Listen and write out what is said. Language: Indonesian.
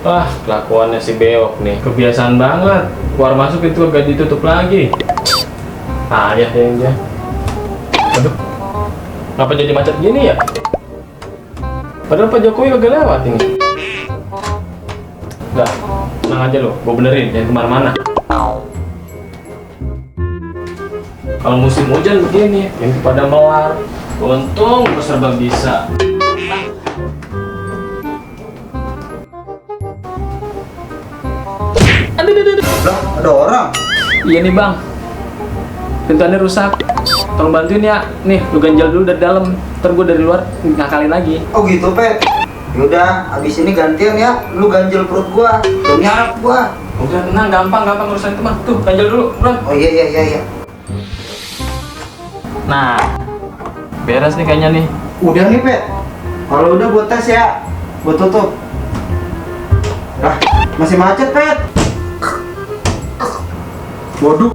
Wah, kelakuannya si Beok nih, kebiasaan banget. Keluar masuk itu gak ditutup lagi. Payah dia. Aduh, kenapa jadi macet gini ya? Padahal Pak Jokowi kagak lewat ini. Udah, tenang aja lo, gue benerin, jangan kemana-mana. Kalau musim hujan begini, yang pada melar. Untung gue serba bisa. Aduh. Lah, ada orang. Iya nih bang, pintuannya rusak. Tolong bantuin ya. Nih, lu ganjal dulu dari dalam. Ntar gue dari luar ngakalin lagi. Oh gitu, Pet. Yaudah, abis ini gantian ya. Lu ganjel perut gua. Demi harap gua. Udah tenang, gampang urusan itu mah. Tuh, ganjal dulu, bro. Oh iya. Nah, beres nih kayaknya nih. Udah nih, Pet. Kalau udah gua tes ya. Gua tutup. Lah, masih macet, Pet. Waduh.